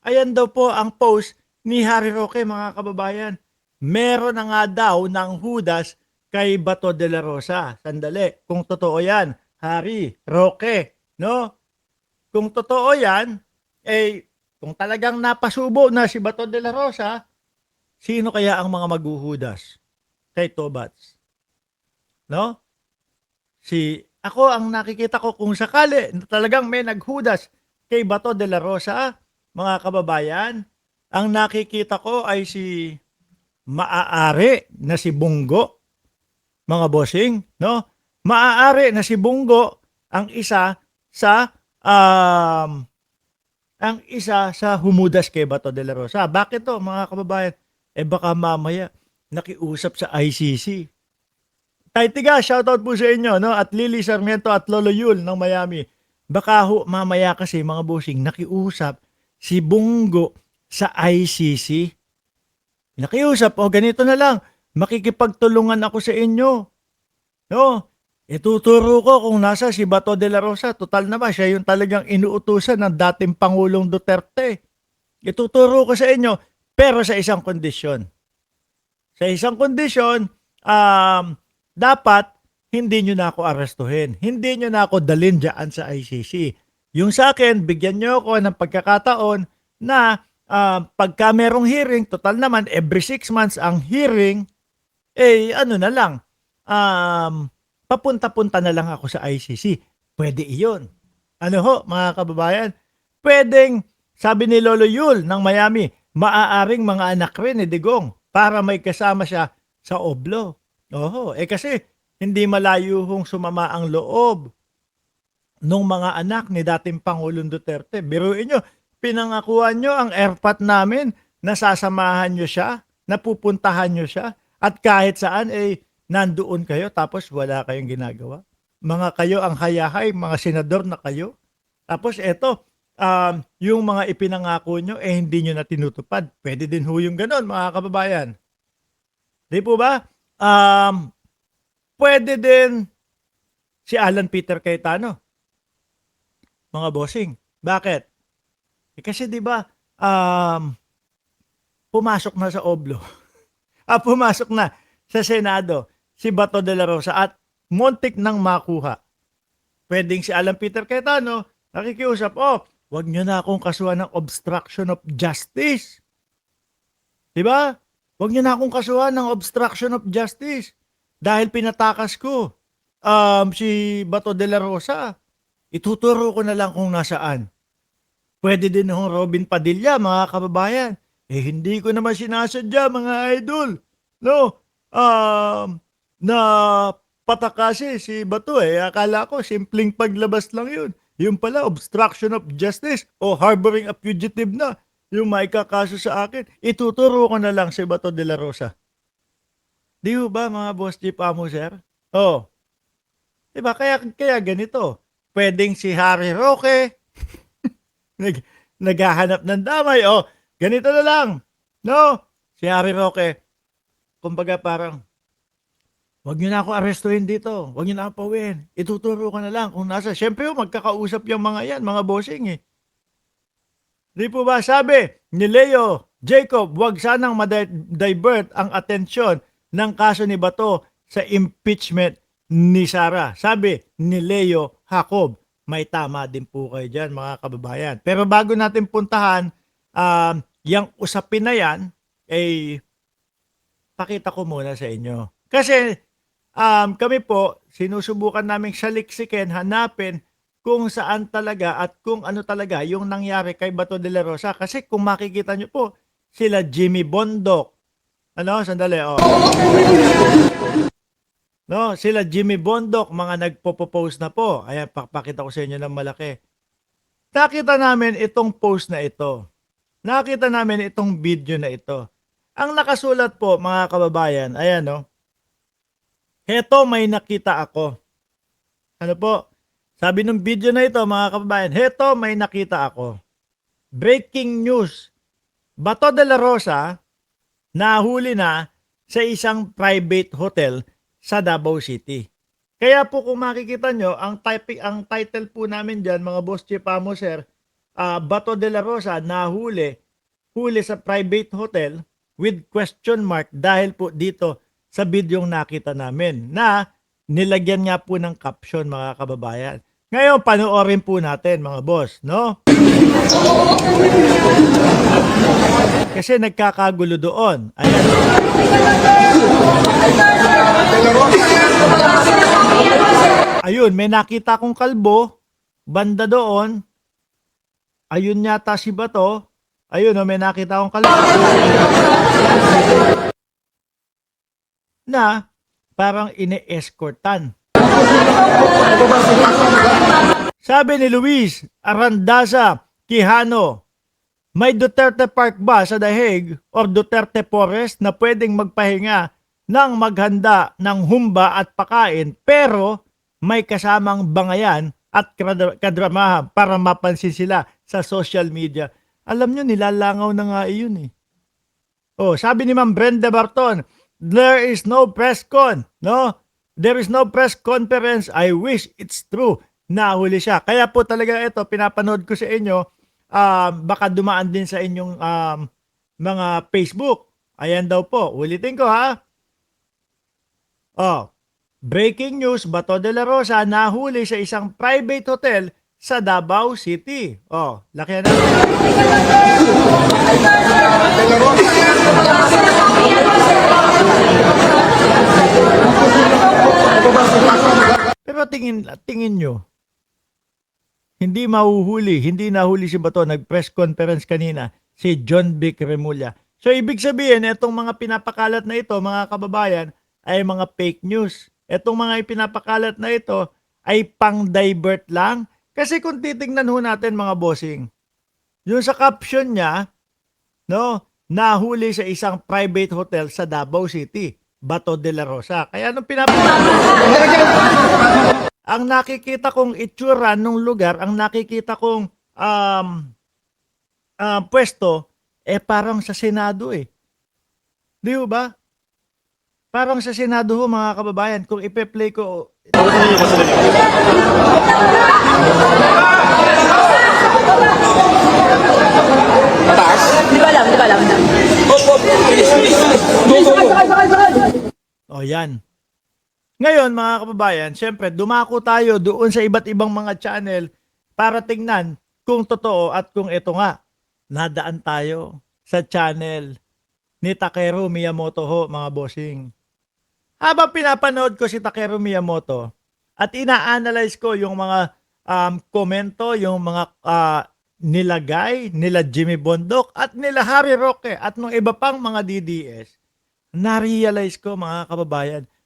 Ayan daw po ang post ni Harry Roque, mga kababayan. Meron na nga daw ng Judas kay Bato de la Rosa. Sandali, kung totoo yan, Harry Roque, no? Kung totoo yan, eh, kung talagang napasubo na si Bato de la Rosa, sino kaya ang mga maghuhudas kay Tobats? No? Ako ang nakikita ko kung sakali na talagang may naghudas kay Bato de la Rosa, mga kababayan, ang nakikita ko ay si maaari na si Bungo, mga bossing, no? Maaari na si Bungo ang isa sa humudas kay Bato de la Rosa. Bakit to, mga kababayan? Eh baka mamaya nakiusap sa ICC. Tiga, shoutout po sa inyo, no? At Lily Sarmiento at Lolo Yul ng Miami. Baka ho, mamaya kasi mga bossing, nakiusap si Bungo sa ICC. Nakiusap, o ganito na lang, makikipagtulungan ako sa inyo. No? Ituturo ko kung nasa si Bato de la Rosa. Total naman, siya yung talagang inuutusan ng dating Pangulong Duterte. Ituturo ko sa inyo, pero sa isang kondisyon. Sa isang kondisyon, dapat hindi nyo na ako arestuhin. Hindi nyo na ako dalhin dyan sa ICC. Yung sa akin, bigyan nyo ako ng pagkakataon na pagka merong hearing, total naman, every 6 months ang hearing, ano na lang, papunta-punta na lang ako sa ICC. Pwede iyon. Ano ho, mga kababayan? Pwedeng, sabi ni Lolo Yul ng Miami, maaaring mga anak rin ni Digong para may kasama siya sa oblo. Oho, kasi hindi malayo hong sumama ang loob nung mga anak ni dating Pangulong Duterte. Biruin nyo, pinangakuan nyo ang airpot namin na sasamahan nyo siya, napupuntahan nyo siya, at kahit saan nandoon kayo tapos wala kayong ginagawa. Mga kayo ang hayahay, mga senador na kayo. Tapos eto, yung mga ipinangako nyo, hindi nyo na tinutupad. Pwede din ho yung ganon, mga kababayan. Di po ba? Pwede din si Alan Peter Cayetano, mga bossing. Bakit? Kasi di ba, pumasok na sa oblo. Pumasok na sa Senado si Bato de la Rosa at muntik nang makuha. Pwedeng si Alan Peter Cayetano, nakikiusap, wag nyo na akong kasuhan ng obstruction of justice. Diba? Wag nyo na akong kasuhan ng obstruction of justice. Dahil pinatakas ko si Bato de la Rosa. Ituturo ko na lang kung nasaan. Pwede din hong Robin Padilla, mga kababayan. Hindi ko naman sinasadya, mga idol. No? Na patakasi si Bato Akala ko, simpleng paglabas lang yun. Yung pala, obstruction of justice o harboring a fugitive na yung maikakaso sa akin. Ituturo ko na lang si Bato de la Rosa. Di ba, mga boss Jeep Amo, sir? Oh. Diba? Kaya ganito. Pwedeng si Harry Roque, naghahanap ng damay. Ganito na lang. No? Si Harry Roque, kumbaga parang, wag nyo na ako arestuhin dito. Wag nyo na ako pauwiin. Ituturo ko na lang kung nasa. Siyempre, magkakausap yung mga yan, mga bossing Di po ba sabi ni Leo Jacob, wag sanang ma-divert ang atensyon ng kaso ni Bato sa impeachment ni Sara. Sabi ni Leo Jacob, may tama din po kayo dyan, mga kababayan. Pero bago natin puntahan, yung usapin na yan, pakita ko muna sa inyo. Kasi kami po, sinusubukan namin saliksikin, hanapin kung saan talaga at kung ano talaga yung nangyari kay Bato de la Rosa. Kasi kung makikita nyo po, sila Jimmy Bondoc. Sandali, No, sila Jimmy Bondoc, mga nagpo-post na po. Ayan, pakita ko sa inyo ng malaki. Nakita namin itong post na ito. Nakita namin itong video na ito. Ang nakasulat po, mga kababayan, ayan heto may nakita ako. Ano po? Sabi ng video na ito, mga kababayan, heto may nakita ako. Breaking news. Bato de la Rosa, nahuli na sa isang private hotel sa Davao City. Kaya po kung makikita nyo, ang title po namin dyan, mga boss Chief Amo, sir, Bato de la Rosa huli sa private hotel with question mark dahil po dito sa bidyong nakita namin na nilagyan nga po ng caption, mga kababayan. Ngayon, panoorin po natin, mga boss, no? Kasi nagkakagulo doon. Ayan. Ayun, may nakita kong kalbo, banda doon. Ayun yata si Bato. Ayun, may nakita akong kalbo na parang ine-escortan. Sabi ni Luis Arandaza Quijano, may Duterte Park ba sa The Hague or Duterte Forest na pwedeng magpahinga ng maghanda ng humba at pakain pero may kasamang bangayan at kadramahan para mapansin sila sa social media? Alam nyo, nilalangaw na nga iyon eh. Oh, sabi ni Ma'am Brenda Barton, there is no press con, no? There is no press conference. I wish it's true. Nahuli siya. Kaya po talaga ito, pinapanood ko sa inyo, baka dumaan din sa inyong mga Facebook. Ayan daw po. Ulitin ko ha. Oh, breaking news, Bato de la Rosa nahuli sa isang private hotel sa Davao City. Oh, laki na. Pero tingin nyo, hindi mahuhuli, hindi nahuli si Bato, nag-press conference kanina, si John Vic Remulla. So, ibig sabihin, itong mga pinapakalat na ito, mga kababayan, ay mga fake news. Itong mga ipinapakalat na ito ay pang-divert lang. Kasi kung titingnan ho natin, mga bossing, yung sa caption niya, no, nahuli sa isang private hotel sa Davao City, Bato de la Rosa. Kaya nung ang nakikita kong itsura nung lugar, ang nakikita kong pwesto, parang sa Senado eh. Di ba? Parang sa Senado ho, mga kababayan. Kung ipe-play ko... Taas? Di ba lang? O yan. Ngayon, mga kababayan, syempre, dumako tayo doon sa iba't ibang mga channel para tingnan kung totoo at kung ito nga. Nadaan tayo sa channel ni Takeru Miyamoto ho, mga bossing. Habang pinapanood ko si Takeru Miyamoto at ina-analyze ko yung mga komento, yung mga nilagay nila Jimmy Bondok at nila Harry Roque at ng iba pang mga DDS, na-realize ko, mga kababayan,